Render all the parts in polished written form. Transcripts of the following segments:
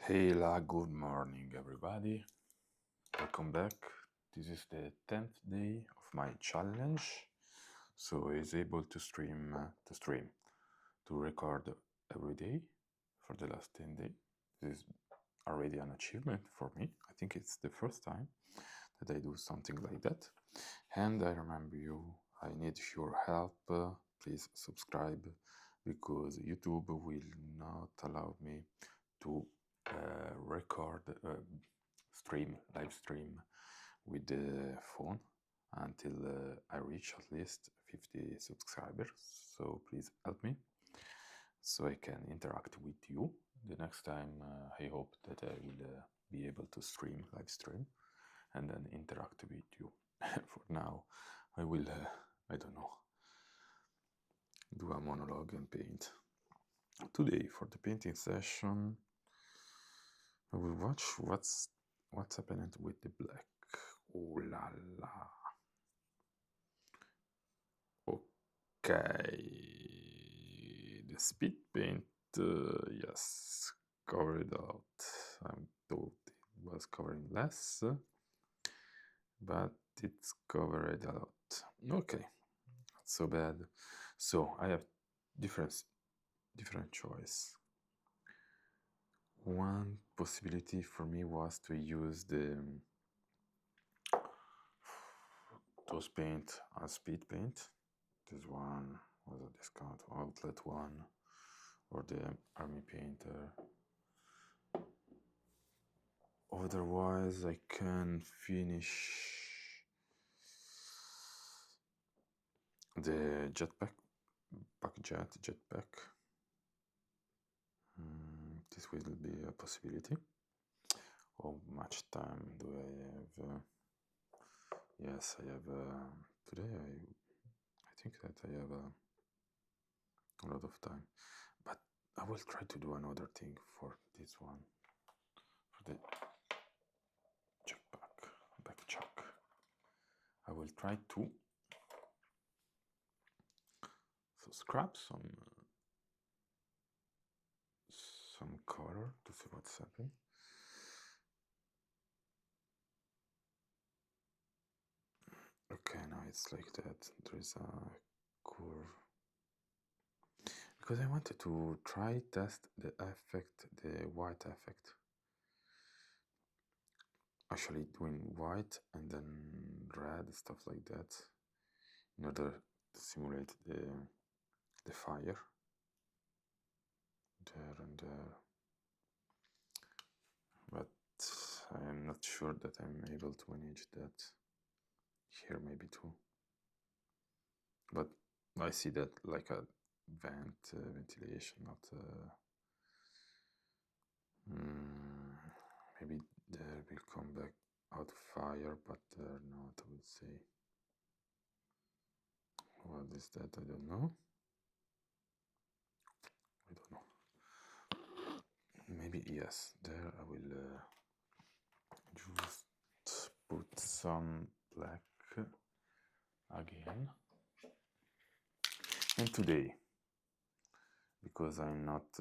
Hey la, good morning everybody. Welcome back. This is the 10th day of my challenge. So I was able to to record every day for the last 10 days. This is already an achievement for me. I think it's the first time that I do something like that. And I remember you, I need your help. Please subscribe because YouTube will not allow me to record, live stream with the phone until I reach at least 50 subscribers. So please help me so I can interact with you. The next time I hope that I will be able to live stream, and then interact with you. For now, I will, I don't know, do a monologue and paint. Today, for the painting session, I will watch what's happening with the black. Oh la la. Okay, the speed paint, yes, covered out. I thought it was covering less, but it's covered a lot. Okay, not so bad. So I have different choice. One possibility for me was to use those paint as speed paint. This one was a discount outlet one, or the army painter. Otherwise, I can finish the jetpack. This will be a possibility. How much time do I have? Yes, I have. Today, I think that I have a lot of time, but I will try to do another thing for this one, for the backpack. I will try to scrap some color to see what's happening. Okay, now it's like that. There is a curve. Because I wanted to try test the effect, the white effect. Actually doing white and then red, stuff like that, in order to simulate the fire. There and there. But I am not sure that I'm able to manage that. Here maybe too. But I see that like a ventilation, not maybe there will come back out fire, but there not, I would say. What is that? I don't know. Maybe yes, there I will just put some black again. And today, because I'm not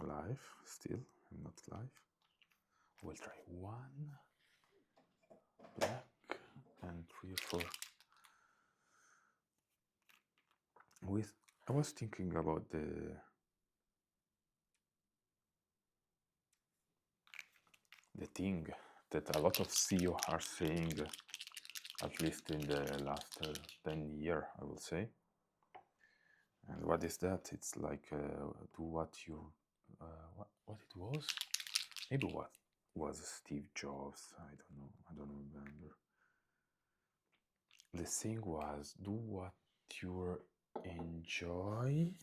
live still, I'm not live, we'll try one black and 3 or 4 with. I was thinking about the thing that a lot of CEO are saying, at least in the last 10 years, I will say. And what is that? It's like do what you, what it was? Maybe what was Steve Jobs? I don't know. I don't remember. The thing was, do what you enjoy,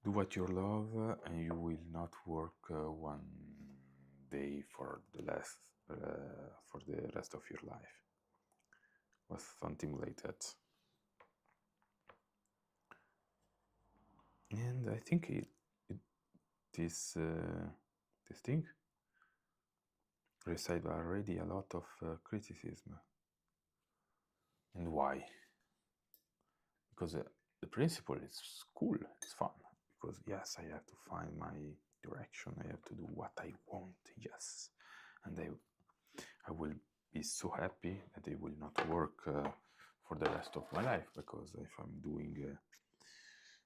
do what you love, and you will not work one day for the rest of your life. Was something like that. And I think this thing received already a lot of criticism. And why? Because the principle is cool, it's fun, because yes, I have to find my direction. I have to do what I want. Yes, and I will be so happy that I will not work for the rest of my life, because if I'm doing,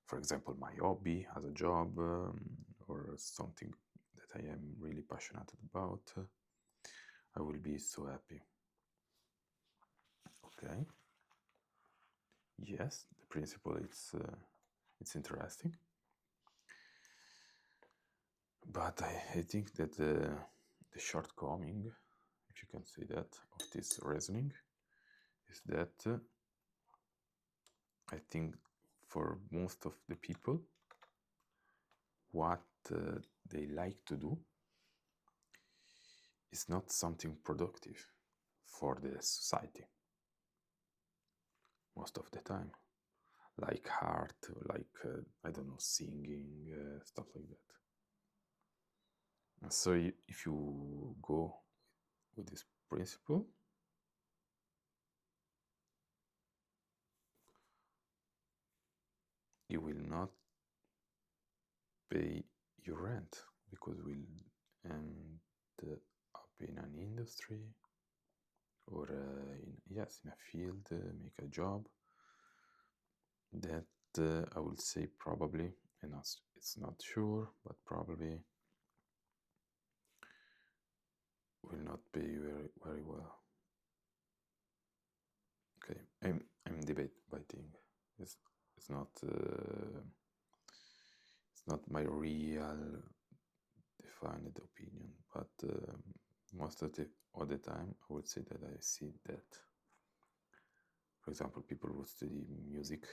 for example, my hobby as a job, or something that I am really passionate about, I will be so happy. Okay. Yes, the principle it's interesting, but I think that the shortcoming, if you can say that, of this reasoning is that I think for most of the people, what they like to do is not something productive for the society most of the time, like art, like I don't know, singing, stuff like that. And so if you go with this principle, you will not pay your rent, because we'll end up in an industry, or in a field, make a job that I will say probably, and it's not sure, but probably will not pay very well. Okay, I'm debating. It's not my real defined opinion, but most of the time I would say that I see that, for example, people who study music,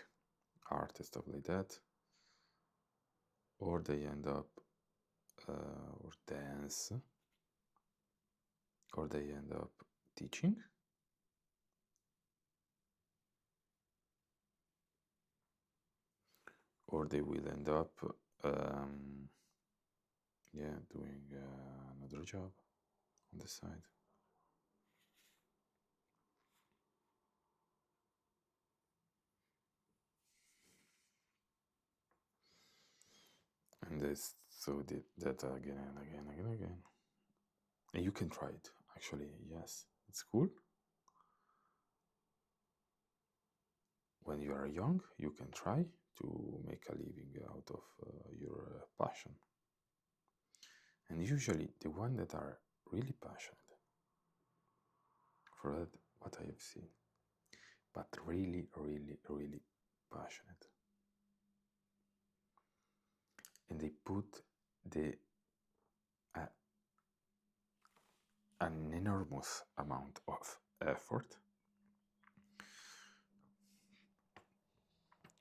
art, and stuff like that, or they end up or dance, or they end up teaching, or they will end up doing another job on the side. And this, so that again and again and again. And you can try it, actually. Yes, it's cool. When you are young, you can try to make a living out of your passion. And usually the ones that are really passionate for that, what I have seen, but really, really, really passionate, and they put the an enormous amount of effort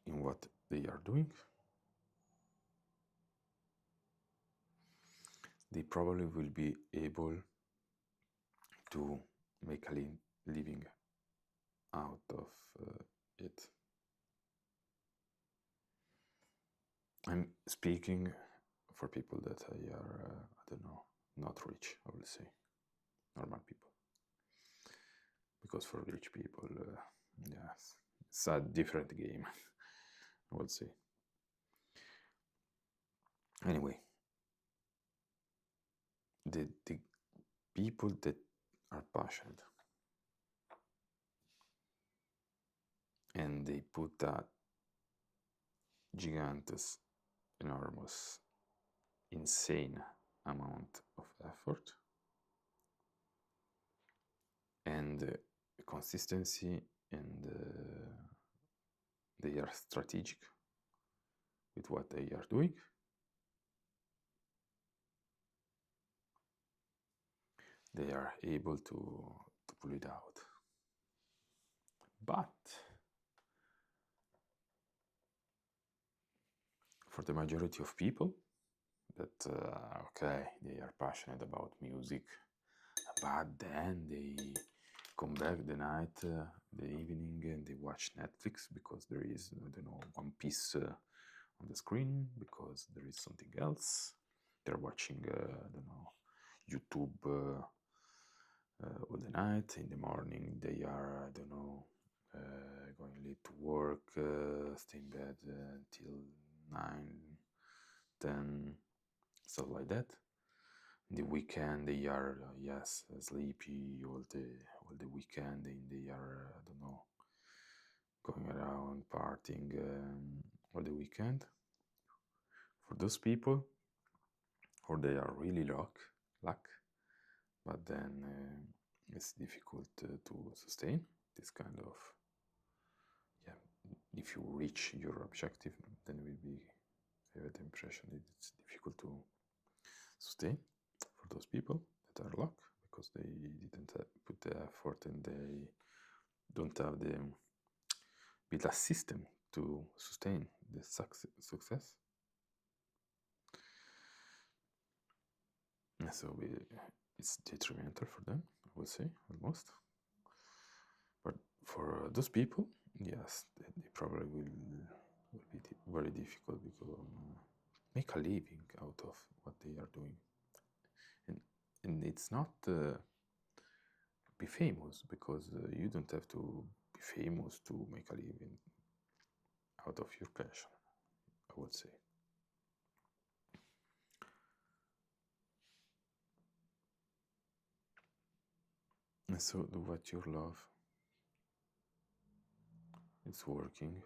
in what they are doing, they probably will be able to make a living out of it. I'm speaking for people that are, I don't know, not rich, I will say, normal people. Because for rich people, yes, it's a different game, I would say. Anyway, the people that are passionate and they put that gigantus, enormous, insane amount of effort and consistency, and they are strategic with what they are doing, they are able to pull it out. But for the majority of people that, okay, they are passionate about music, but then they come back the night, the evening, and they watch Netflix because there is, I don't know, One Piece on the screen, because there is something else. They're watching, I don't know, YouTube all the night. In the morning, they are, I don't know, going late to work, stay in bed until 9, then stuff like that. In the weekend they are yes, sleepy all the weekend, and they are I don't know, going around partying all the weekend. For those people, or they are really luck, but then it's difficult to sustain this kind of, yeah. If you reach your objective, then it will be, I have the impression that it's difficult to sustain for those people that are luck, because they didn't put the effort and they don't have the build a system to sustain the success. And so it's detrimental for them, I would say, almost. But for those people, yes, they probably will be very difficult, because make a living out of what they are doing. And it's not be famous, because you don't have to be famous to make a living out of your passion, I would say. And so do what you love. It's working,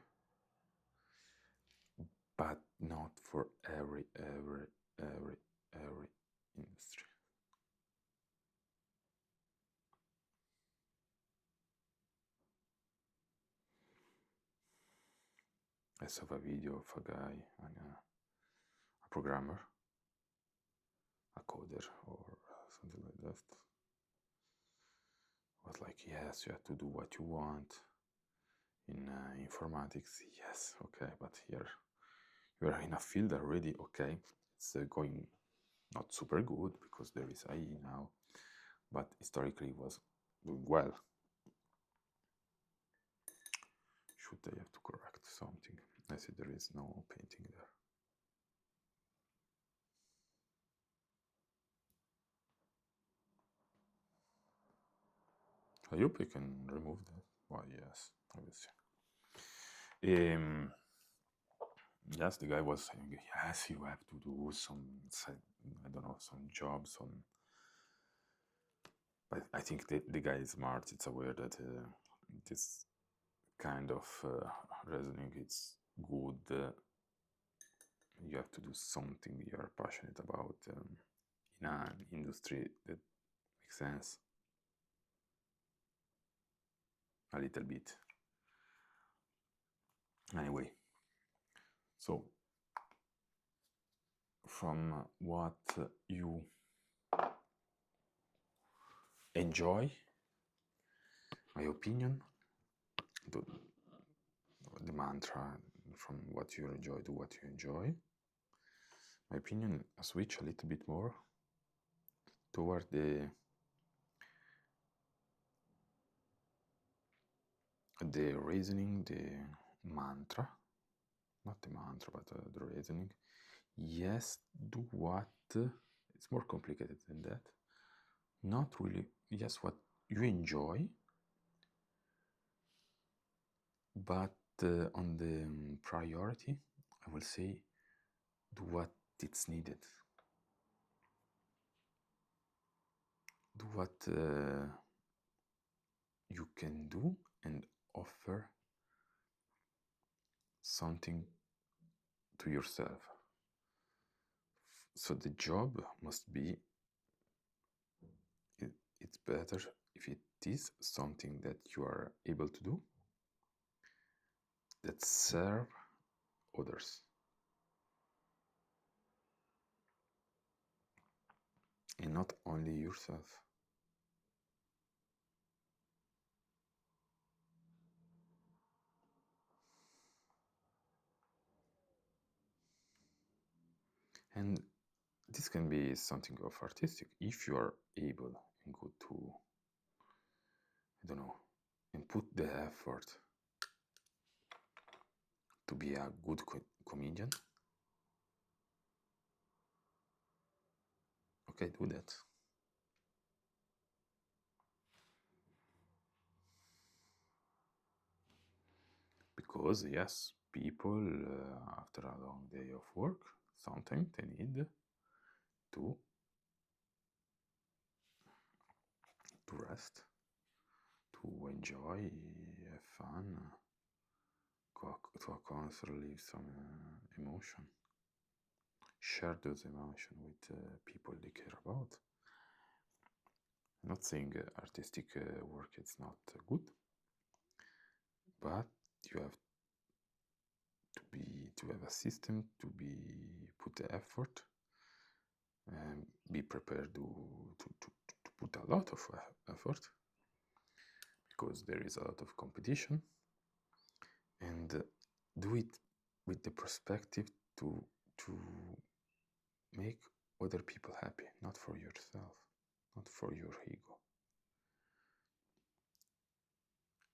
but not for every industry. I saw a video of a guy, and a programmer, a coder, or something like that. Was like, yes, you have to do what you want in informatics. Yes, okay, but here you are in a field already. Okay, it's going not super good, because there is AI now, but historically it was doing well. Should I have to correct something? I see there is no painting there. I hope I can remove that. Why, yes, I will see. Yes, the guy was saying, yes, you have to do some, I don't know, some jobs on. But I think the guy is smart. It's aware that this kind of reasoning, it's good. You have to do something you are passionate about in an industry that makes sense. A little bit. Anyway, so from what you enjoy, my opinion, the mantra, from what you enjoy to what you enjoy, my opinion, switch a little bit more toward the reasoning, the mantra, not the mantra, but the reasoning. Yes, do what, it's more complicated than that. Not really, yes, what you enjoy, but on the priority, I will say, do what it's needed. Do what you can do, and offer something to yourself. So the job must be, it's better if it is something that you are able to do, that serve others, and not only yourself. And this can be something of artistic, if you are able and good to, I don't know, and put the effort to be a good comedian. Okay, do that. Because yes, people after a long day of work sometimes they need to rest, to enjoy, have fun, to a concert, relieve some emotion, share those emotions with people they care about. I'm not saying artistic work is not good, but you have to have a system, to put the effort, and be prepared to put a lot of effort, because there is a lot of competition, and do it with the perspective to make other people happy, not for yourself, not for your ego.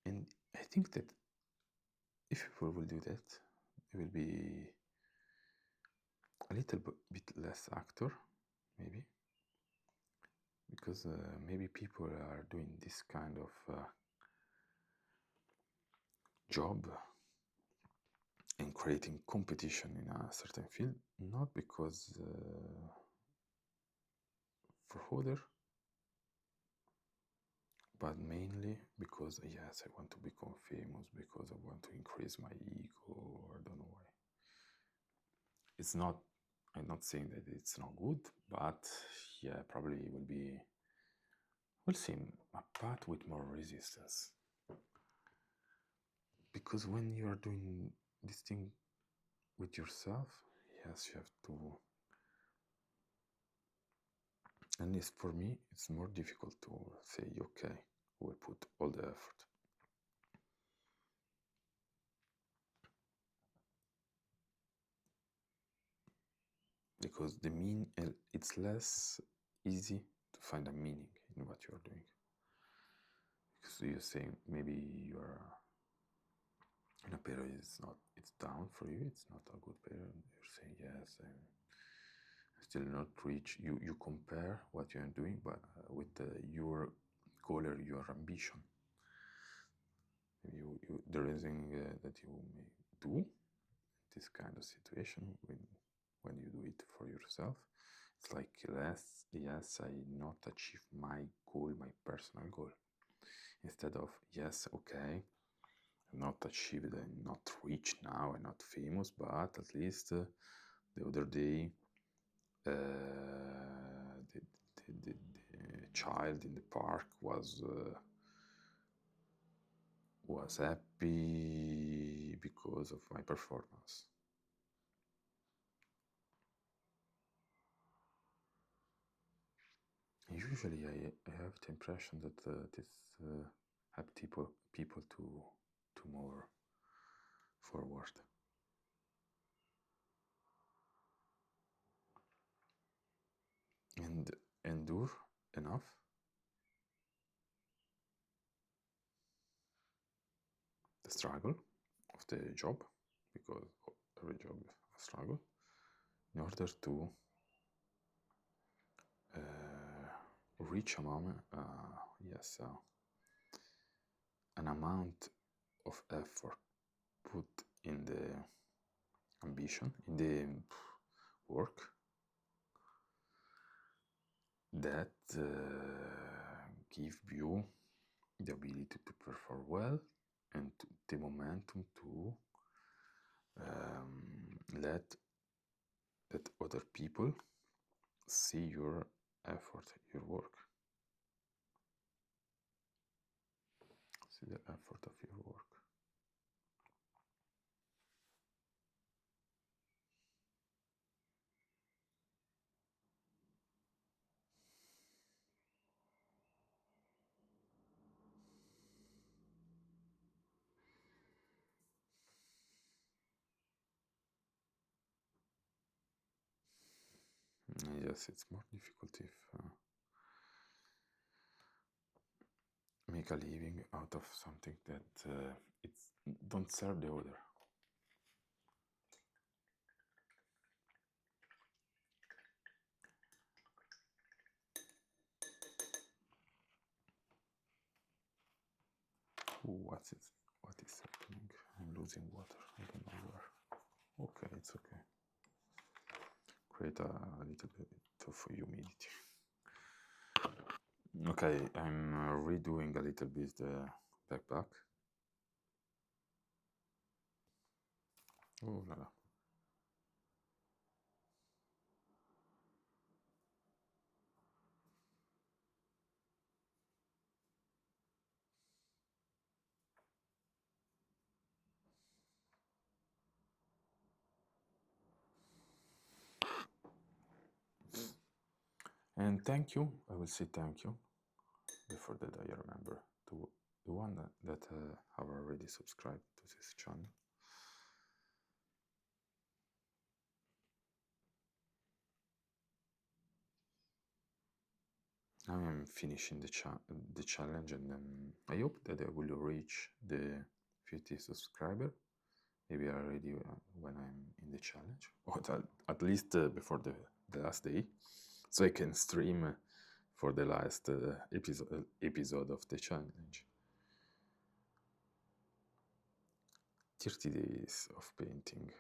And I think that if people will do that, they will be a little bit less actor, maybe, because maybe people are doing this kind of job and creating competition in a certain field, not because for other, but mainly because, yes, I want to become famous, because I want to increase my ego, I don't know why. It's not, I'm not saying that it's not good, but yeah, probably will seem a path with more resistance. Because when you are doing this thing with yourself, yes, you have to, and it's, for me, it's more difficult to say, okay, we'll put all the effort. Because it's less easy to find a meaning in what you're doing. Because you're saying maybe you're in a period, it's down for you, it's not a good period. You're saying, yes, I still not reach. You compare what you are doing, but with your goal or your ambition. There is thing that you may do this kind of situation when you do it for yourself. It's like, yes, I not achieve my goal, my personal goal. Instead of, yes, okay, I'm not achieved, I'm not rich now, I'm not famous, but at least the other day the child in the park was happy because of my performance. Usually, I have the impression that this help people to move forward. And endure enough the struggle of the job, because every job is a struggle, in order to reach a moment, yes, an amount of effort put in the ambition, in the work, that give you the ability to perform well, and the momentum to let that other people see your effort, your work, see the effort of your work. Yes, it's more difficult if make a living out of something that it's don't serve the other. Ooh, what is happening? I'm losing water. I don't know where. Okay, it's okay. create a little bit of humidity. Okay, I'm redoing a little bit the backpack. Oh la la. And thank you, I will say thank you before that I remember to the one that have already subscribed to this channel. Now I'm finishing the challenge, and then I hope that I will reach the 50 subscriber. Maybe already when I'm in the challenge, or at least before the last day, so I can stream for the last episode of the challenge. 30 days of painting.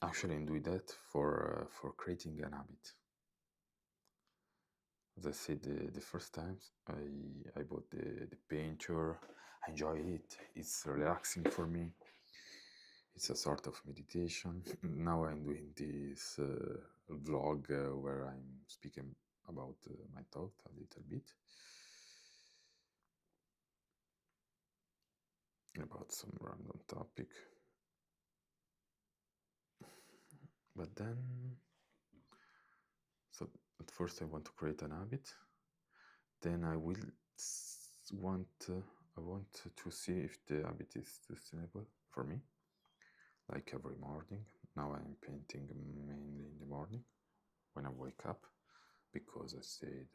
Actually, I'm doing that for creating an habit. As I said, the first times I bought the painter, I enjoy it. It's relaxing for me. It's a sort of meditation. Now I'm doing this vlog where I'm speaking about my thought a little bit about some random topic. But then, so at first I want to create an habit. Then I will want I want to see if the habit is sustainable for me. Like every morning. Now I'm painting mainly in the morning when I wake up, because I said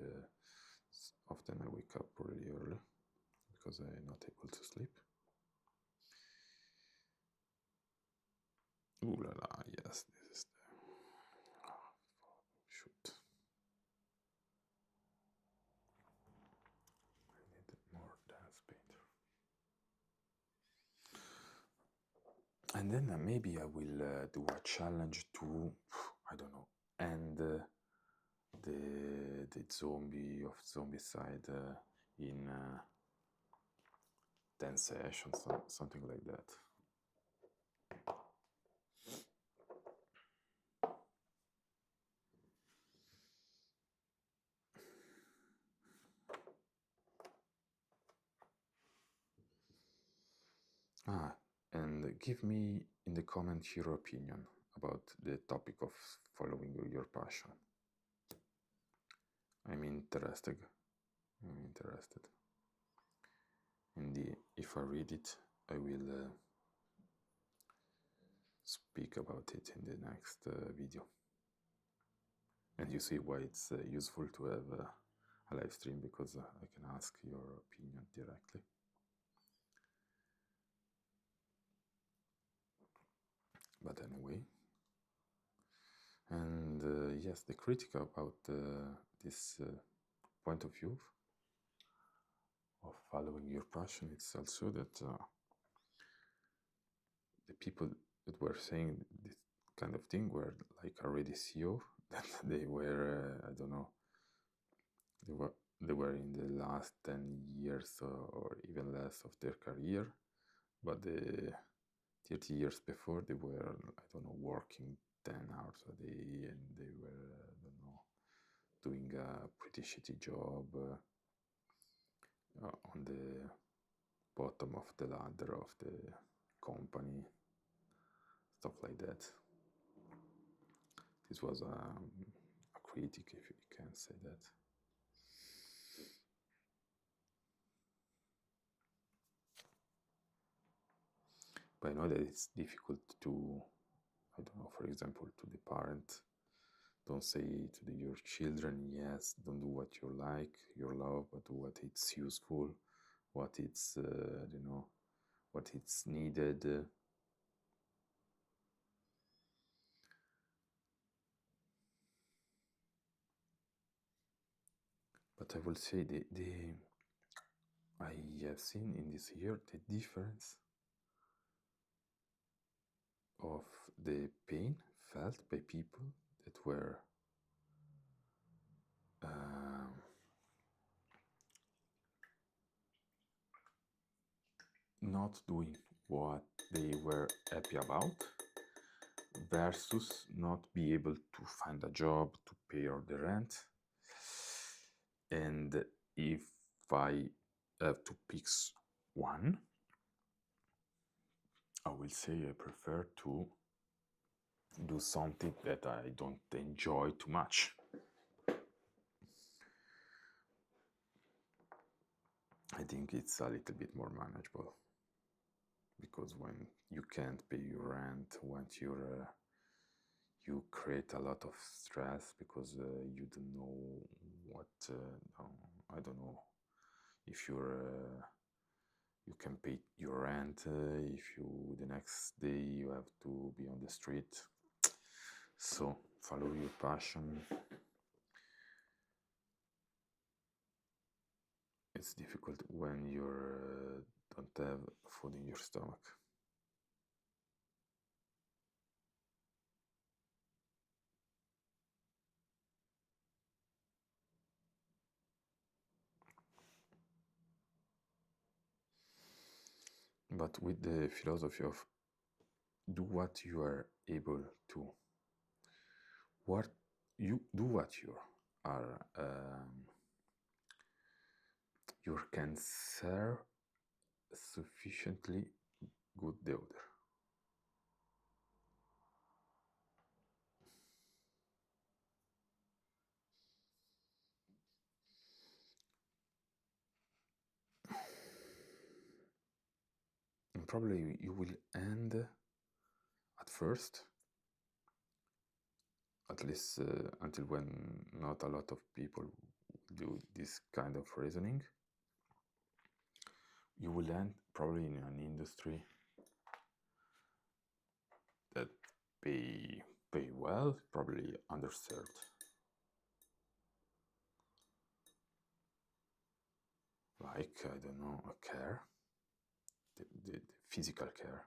often I wake up really early because I'm not able to sleep. Ooh la la, yes, this is the shoot. I need more dance painter. And then maybe I will do a challenge to, I don't know, end the zombie of Zombicide in 10 sessions, something like that. And give me in the comments your opinion about the topic of following your passion. I'm interested. I'm interested. And if I read it, I will speak about it in the next video. And you see why it's useful to have a live stream, because I can ask your opinion directly. But anyway, and yes, the critic about this point of view of following your passion, it's also that the people that were saying this kind of thing were like already CEO, that they were, I don't know, they were in the last 10 years or even less of their career, but the 30 years before they were, I don't know, working 10 hours a day, and they were, I don't know, doing a pretty shitty job on the bottom of the ladder of the company, stuff like that. This was a critic, if you can say that. But I know that it's difficult to, I don't know, for example, to the parent, don't say to your children, yes, don't do what you like, your love, but do what it's useful, what it's, you know, what it's needed. But But I will say I have seen in this year the difference of the pain felt by people that were not doing what they were happy about versus not be able to find a job to pay all the rent. And if I have to pick one, I will say I prefer to do something that I don't enjoy too much. I think it's a little bit more manageable, because when you can't pay your rent, when you create a lot of stress because you don't know what I don't know if you can pay your rent, if you the next day you have to be on the street. So follow your passion. It's difficult when you don't have food in your stomach. But with the philosophy of do what you are able to, what you do, what you are, you can serve sufficiently good the other. And probably you will end at first, at least until when not a lot of people do this kind of reasoning, you will end probably in an industry that pay well, probably underserved. Like, I don't know, a care, the physical care,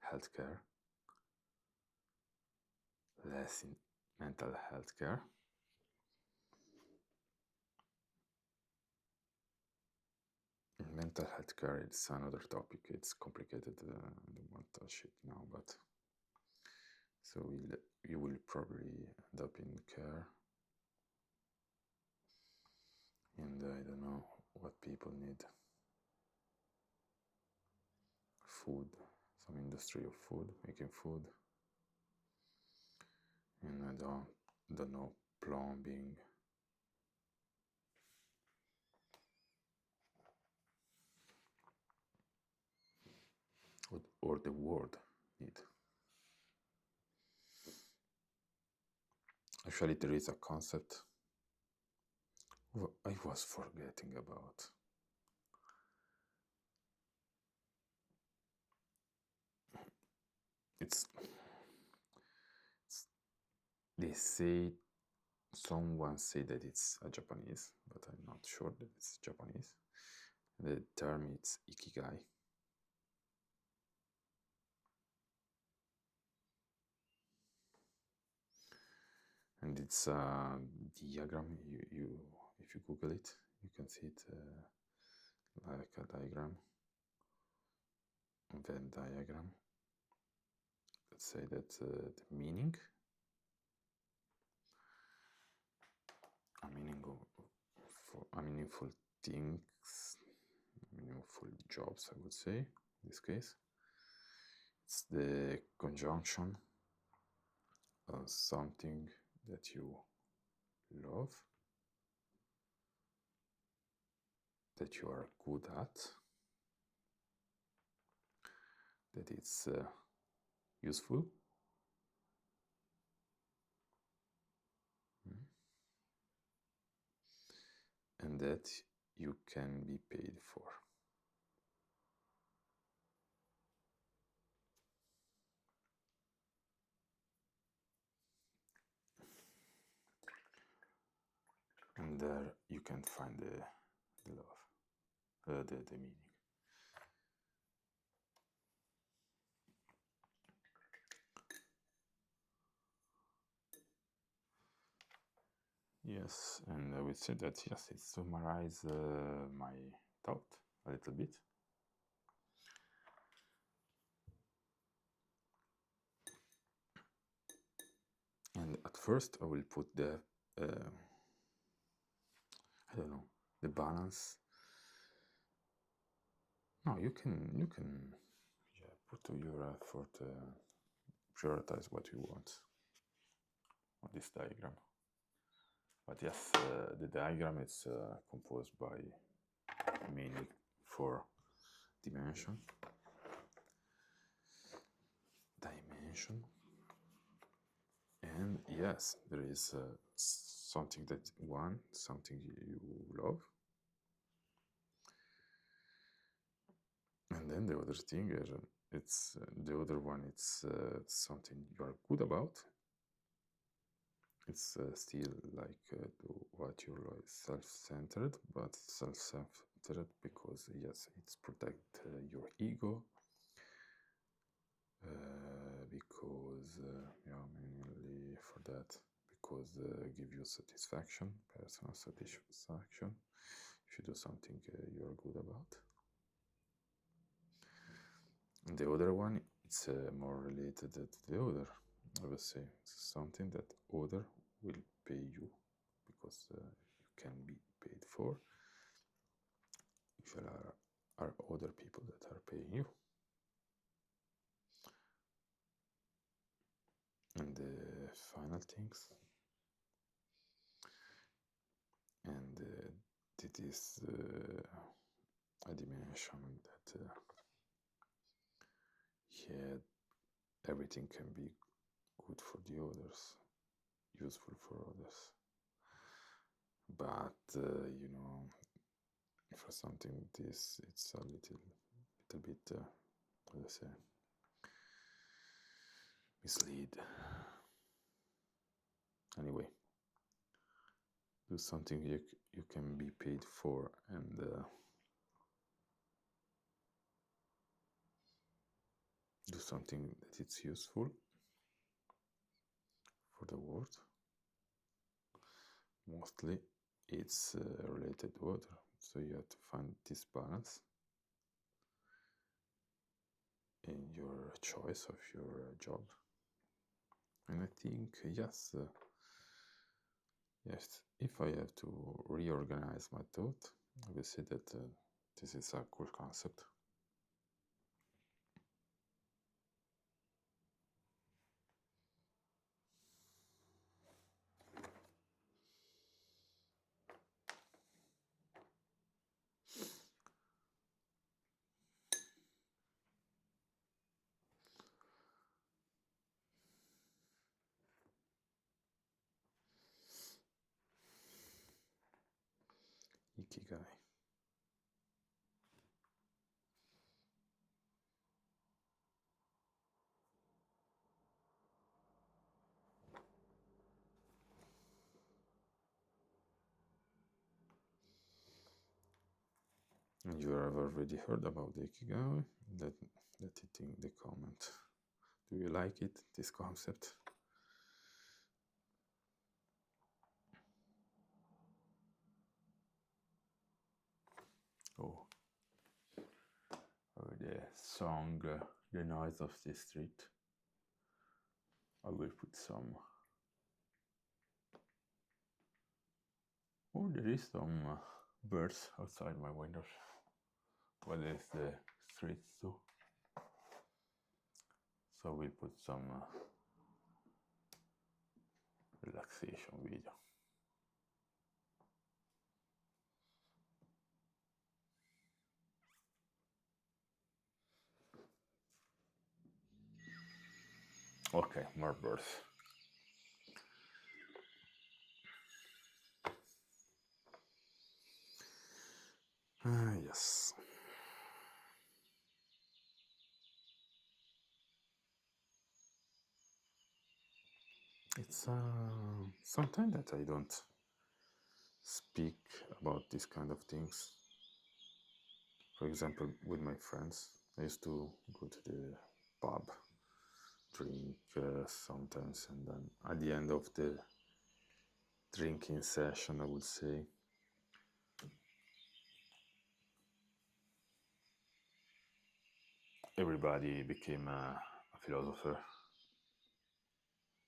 health care, less in mental health care. Mental health care, it's another topic. It's complicated. I don't want to touch it now, but so you will probably end up in care, and I don't know what people need. Food, some industry of food, making food, and I don't know, plumbing. Or the world need. Actually, there is a concept I was forgetting about. It's they say, someone say that it's a Japanese, but I'm not sure that it's Japanese. The term is Ikigai. And it's a diagram. You if you Google it, you can see it like a diagram, a Venn diagram. Let's say that the meaning, a meaningful things, meaningful jobs, I would say, in this case. It's the conjunction of something that you love, that you are good at, that it's useful, and that you can be paid for. And and there you can find the love, the meaning. Yes, and I would say that yes, it summarizes my thought a little bit. And at first, I will put the I don't know, the balance. No, you can yeah, put your effort, prioritize what you want on this diagram. But yes, the diagram is composed by mainly 4 dimension. And yes, there is something that something you love, and then the other thing it's the other one. It's something you are good about. It's still like what you like, self-centered, but self-centered because yes, it's protect your ego. Because yeah, mainly for that, because give you satisfaction, personal satisfaction, if you do something you're good about. And the other one, it's more related to the other. I would say it's something that other will pay you because you can be paid for if there are other people that are paying you. And the final things, and it is a dimension that yeah, everything can be good for the others, useful for others, but you know, for something this, it's a little bit let's say mislead. Anyway, do something you can be paid for, and do something that it's useful for the world. Mostly it's related to water, so you have to find this balance in your choice of your job. And I think yes, if I have to reorganize my thought, I will say that this is a cool concept. Ikigai. And you have already heard about the Ikigai? Let it in the comment. Do you like it, this concept? Oh, the song, The Noise of the Street. I will put some. Oh, there is some birds outside my windows. Well, there's the streets too. So we'll put some relaxation video. Okay, more birds. Yes. It's sometimes that I don't speak about these kind of things. For example, with my friends, I used to go to the pub, drink sometimes, and then at the end of the drinking session, I would say, everybody became a philosopher.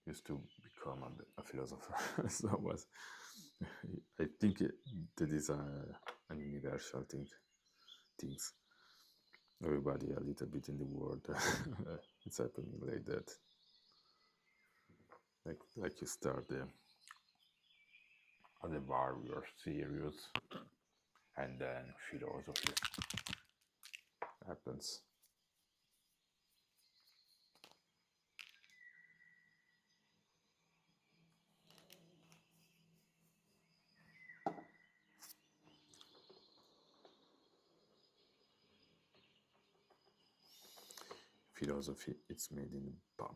Used to become a philosopher. So it was, I think that is an universal thing. Things. Everybody a little bit in the world. It's happening like that. Like you start at the bar, you are serious, and then philosophy happens. Philosophy, it's made in a pub.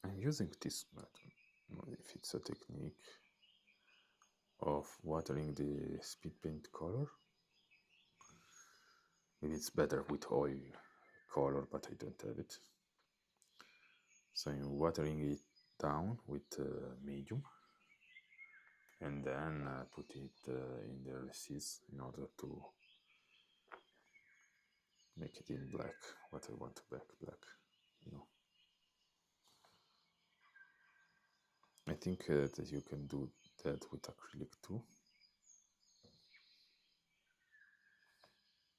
I'm using this method. If it's a technique of watering the speed paint color, maybe it's better with oil color, but I don't have it. So I'm watering it down with medium, and then put it in the recess in order to make it in black, what I want to back black, you know. I think that you can do that with acrylic too.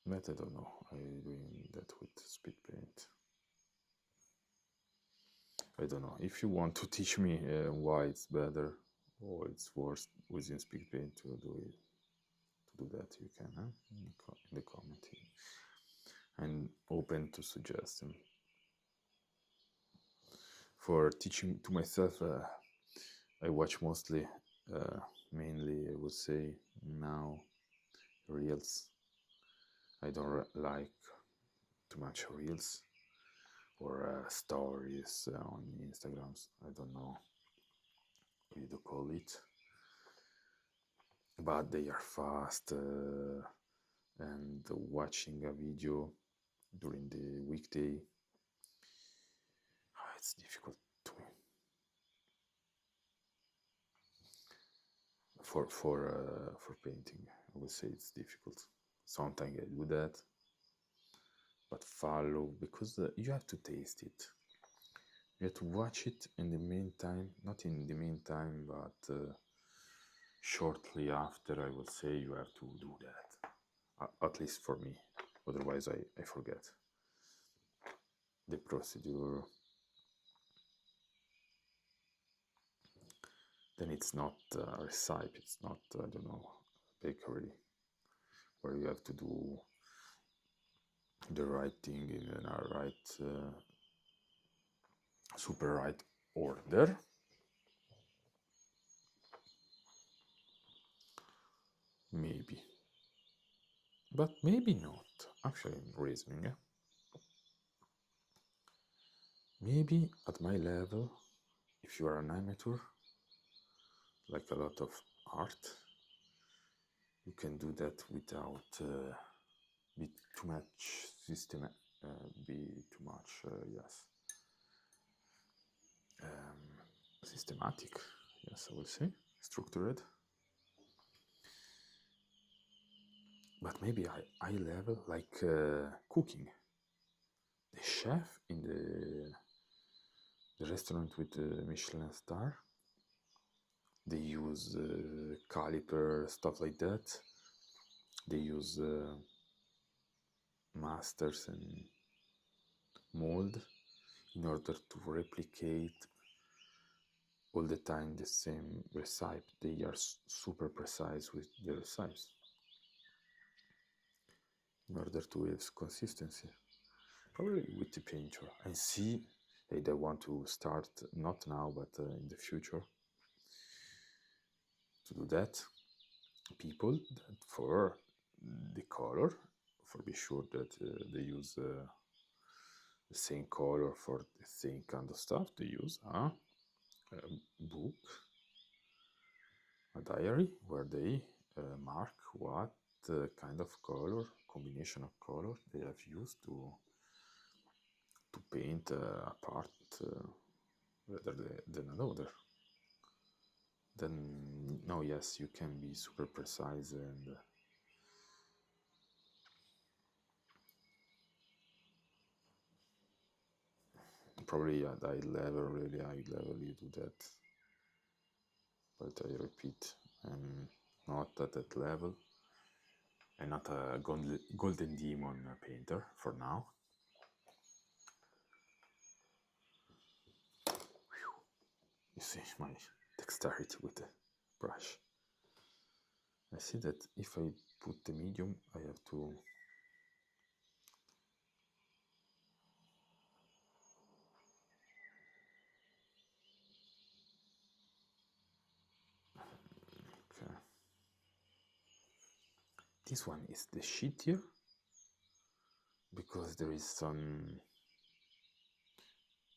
But I don't know, I'm doing that with speed paint. I don't know. If you want to teach me why it's better or it's worse using speed paint to do it, to do that, you can in the comment. I'm open to suggestion. For teaching to myself, I watch mostly, mainly, I would say now, reels. I don't like too much reels or stories on Instagrams. I don't know what you call it, but they are fast, and watching a video during the weekday, it's difficult to me. For painting, I would say it's difficult. Sometimes I do that, but follow, because you have to taste it. You have to watch it in the meantime, not in the meantime, but shortly after, I would say you have to do that. At least for me. Otherwise, I forget the procedure. Then it's not a recipe, it's not, I don't know, bakery, where you have to do the right thing in a right, super right order. Maybe. But maybe not. Actually, I'm reasoning. Maybe at my level, if you are an amateur, like a lot of art, you can do that without be too much be too much, yes, systematic, yes, I will say, structured. But maybe high level, like cooking. The chef in the restaurant with the Michelin star, they use caliper, stuff like that. They use masters and mold in order to replicate all the time the same recipe. They are super precise with the recipes. in order to have consistency. Probably with the painter and see if I want to start not now but in the future to do that. People that for the color, for be sure that they use the same color for the same kind of stuff. They use a book, a diary, where they mark what kind of color, combination of color they have used to paint a part rather than another. Then, no, yes, you can be super precise and probably at high level, really high level, you do that. But I repeat, I'm not at that level. I'm not a golden demon painter for now. You see my dexterity with the brush. I see that if I put the medium, I have to okay. This one is the shittier because there is some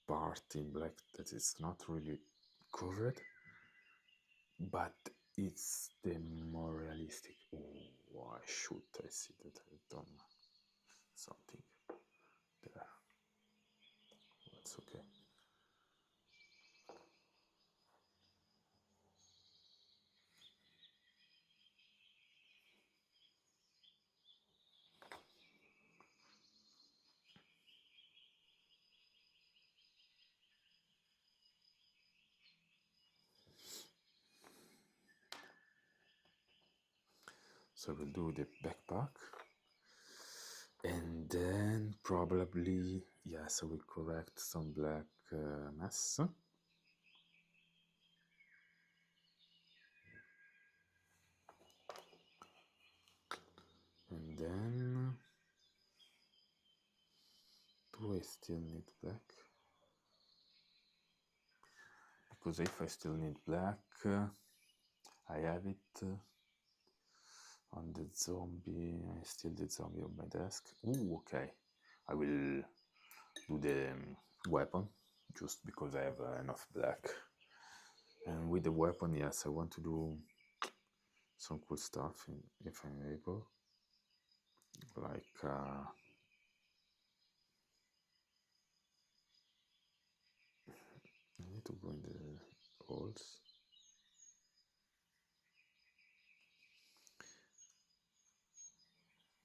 part in black that is not really covered, but it's the more realistic. Oh, I shoot! I see that I've done something there. That's okay. So we'll do the backpack. And then probably, yes, I will correct some black mess. And then, do I still need black? Because if I still need black, I have it on the zombie. I still did zombie on my desk. Ooh, okay. I will do the weapon just because I have enough black. And with the weapon, yes, I want to do some cool stuff if I'm able. Like I need to go in the holes.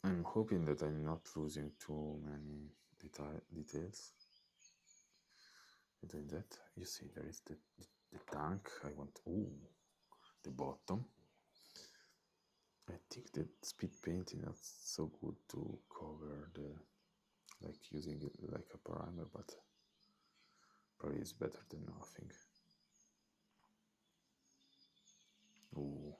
I'm hoping that I'm not losing too many details. Doing that, you see there is the tank. I want, the bottom. I think that speed painting is not so good to cover the, like using it like a primer, but probably it's better than nothing. Ooh,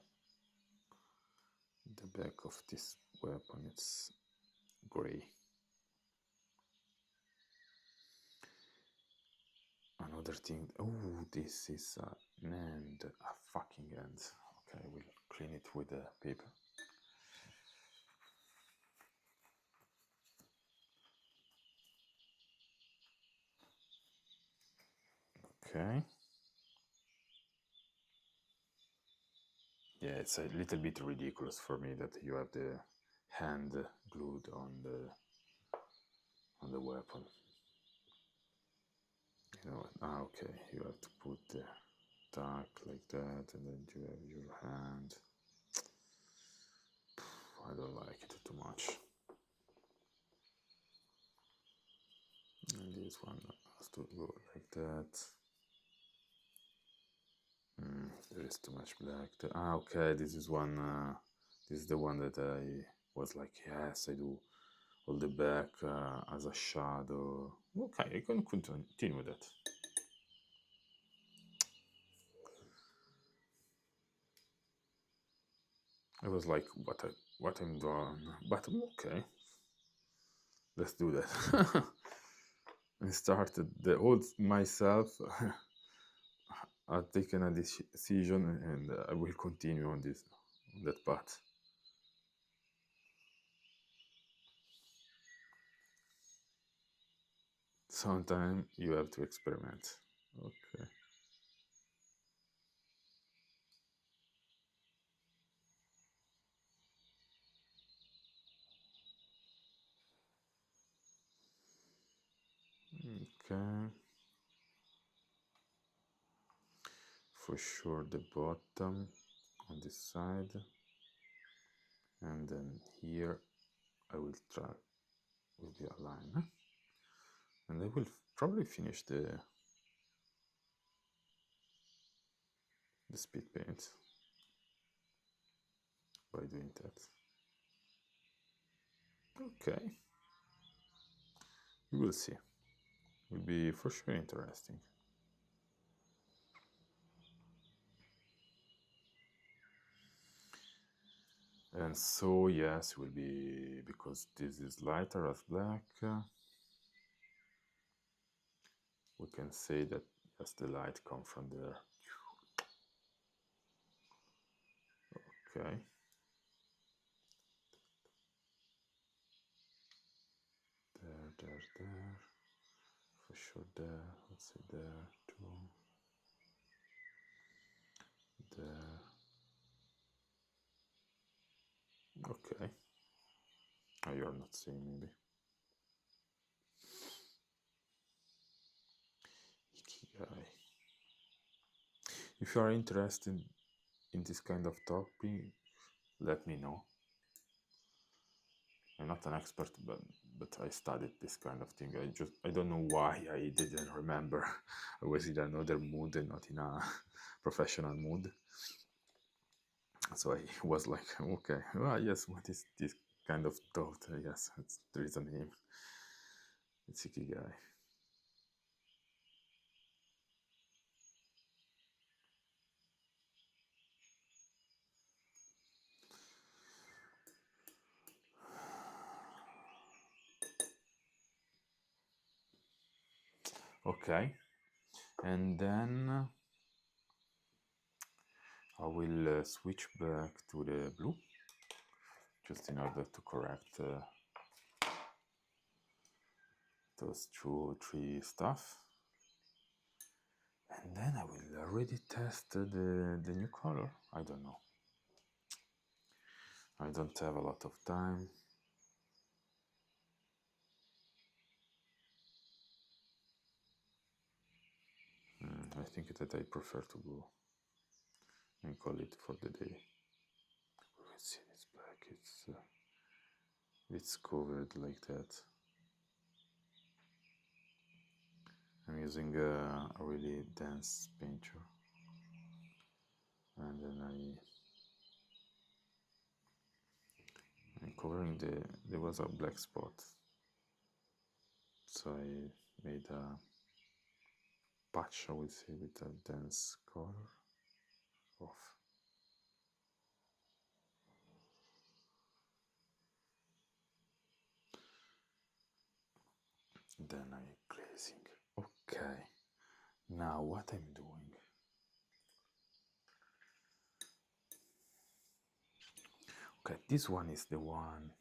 the back of this weapon, it's gray. Another thing, this is an end, a fucking end. Okay, I will clean it with the paper. Okay. Yeah, it's a little bit ridiculous for me that you have the hand glued on the weapon. You know, okay, you have to put the tag like that, and then you have your hand. I don't like it too much. And this one has to go like that. There is too much black. Okay, this is one. This is the one that I was like, yes, I do all the back as a shadow. Okay, I can continue with that. I was like, what I'm doing, but okay. let's do that. I started the old myself. I've taken a decision, and I will continue on that path. Sometimes you have to experiment. Okay. Okay. For sure, the bottom on this side, and then here I will try with the line, and I will probably finish the speed paint by doing that. Okay, we will see. Will be for sure interesting. And so yes, will be, because this is lighter as black, we can say that yes, the light comes from there. Okay. There. For sure there. Let's say there too. There. Okay. Oh, you're not seeing maybe. Ikigai. If you are interested in this kind of topic, let me know. I'm not an expert, but I studied this kind of thing. I don't know why I didn't remember. I was in another mood and not in a professional mood. So I was like, okay, well, yes, what is this kind of thought? Yes, there is a name. It's Ikigai. Okay, and then I will switch back to the blue, just in order to correct those 2 or 3 stuff. And then I will already test the new color. I don't know. I don't have a lot of time. I think that I prefer to go and call it for the day. We will see, it's black. It's covered like that. I'm using a really dense painter, and then I'm covering there was a black spot, so I made a patch, I would say, with a dense color off. Then I'm glazing. Okay, now what I'm doing. Okay, this one is the one.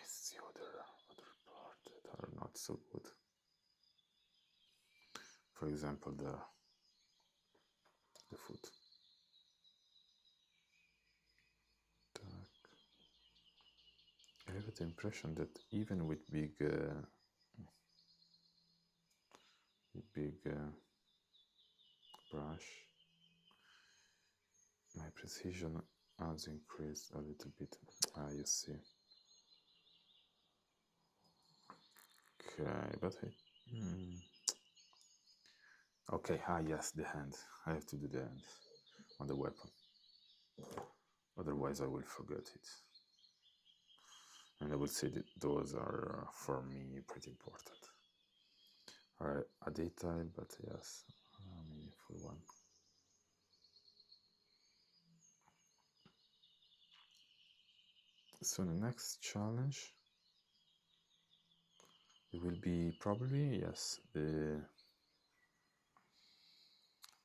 It's the other part that are not so good. For example, the foot. I have the impression that even with big brush, my precision has increased a little bit. You see. Okay, but okay, yes, the hand. I have to do the hand on the weapon. Otherwise I will forget it. And I will say that those are, for me, pretty important. Alright, a detail, but yes, a meaningful one. So the next challenge it will be probably, yes, the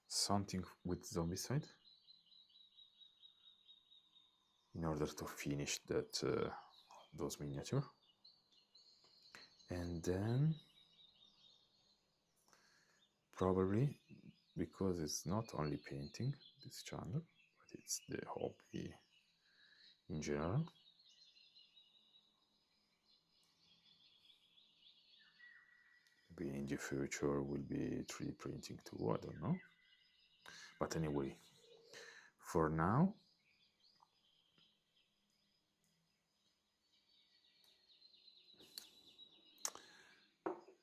something with zombicide in order to finish that those miniature. And then probably, because it's not only painting this channel, but it's the hobby in general, maybe in the future will be 3D printing too, I don't know. But anyway, for now,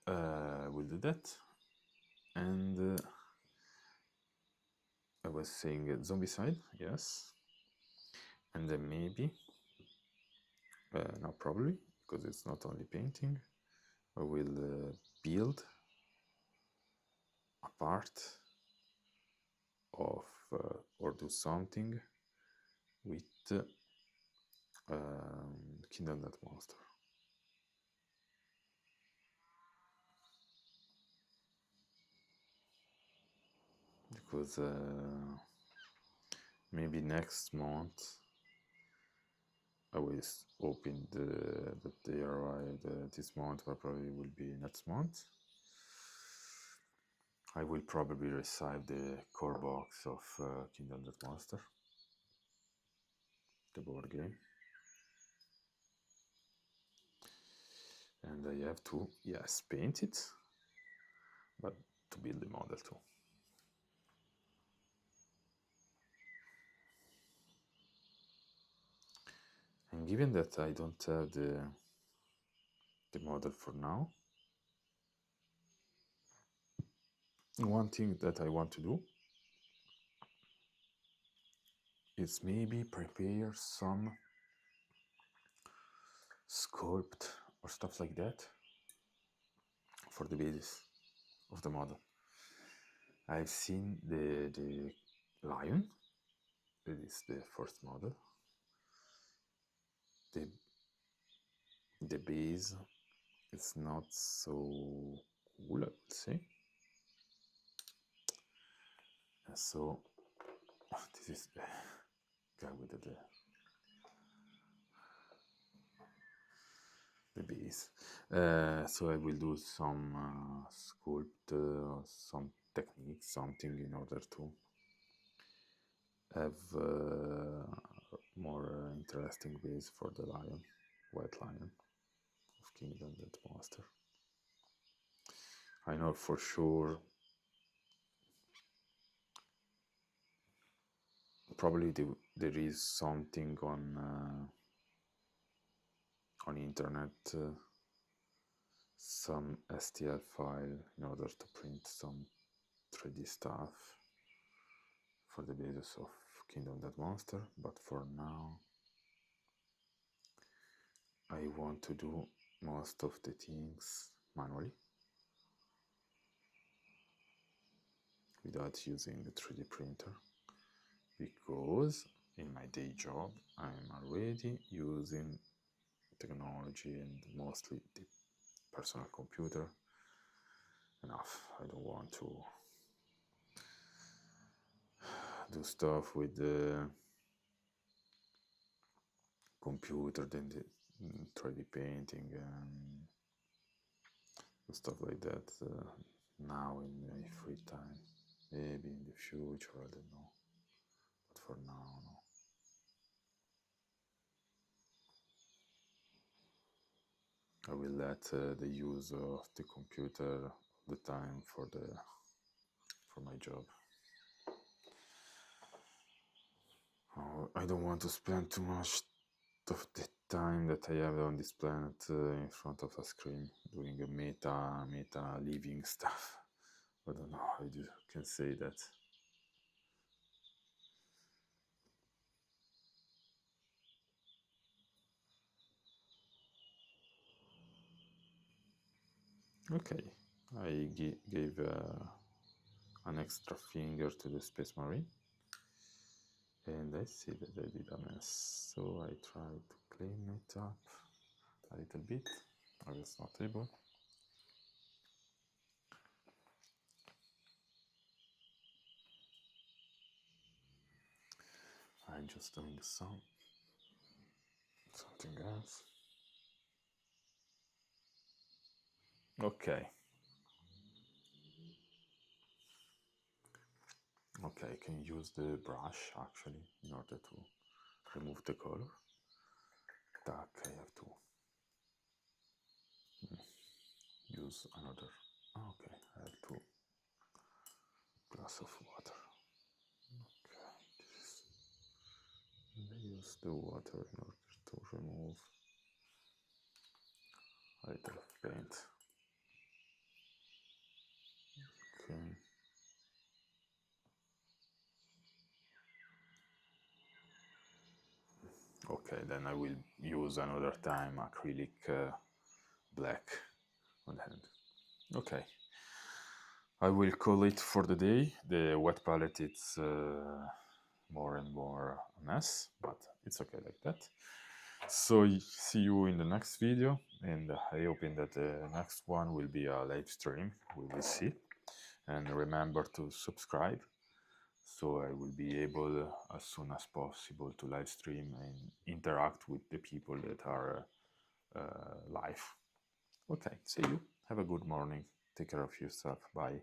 we'll do that. And I was saying zombicide, yes. And then maybe, not probably, because it's not only painting, I will build a part of or do something with Kingdom That Monster. Because maybe next month I will open that they arrived this month, but probably will be next month. I will probably receive the core box of Kingdom That Monster, the board game. And I have to, yes, paint it, but to build the model too. And given that I don't have the model for now, one thing that I want to do is maybe prepare some sculpt or stuff like that for the basis of the model. I've seen the lion, that is the first model. The base is not so cool, I would say. And so this is the guy with the base. So I will do some sculpt, some technique, something in order to have more interesting base for the lion, white lion of Kingdom That Monster. I know for sure probably there is something on internet, some STL file in order to print some 3D stuff for the basis of Kingdom That Monster, but for now I want to do most of the things manually without using the 3D printer, because in my day job I'm already using technology and mostly the personal computer enough. I don't want to do stuff with the computer, then the 3D painting and stuff like that now in my free time. Maybe in the future, I don't know. But for now, no. I will let the use of the computer all the time for my job. I don't want to spend too much of the time that I have on this planet in front of a screen doing a meta living stuff. I don't know how you can say that. Okay, I gave an extra finger to the Space Marine, and I see that I did a mess, so I tried to clean it up a little bit. I was not able. I'm just doing something else. Okay. Okay, I can use the brush actually in order to remove the color. Tac, I have to use another. Okay, I have to glass of water. Okay, use the water in order to remove a little of paint. Okay. Okay, then I will use another time acrylic black on hand. Okay, I will call it for the day. The wet palette, it's more and more a mess, but it's okay like that. So see you in the next video, and I hope that the next one will be a live stream. We will see. And remember to subscribe, so I will be able as soon as possible to live stream and interact with the people that are live. Okay, see you. Have a good morning. Take care of yourself. Bye.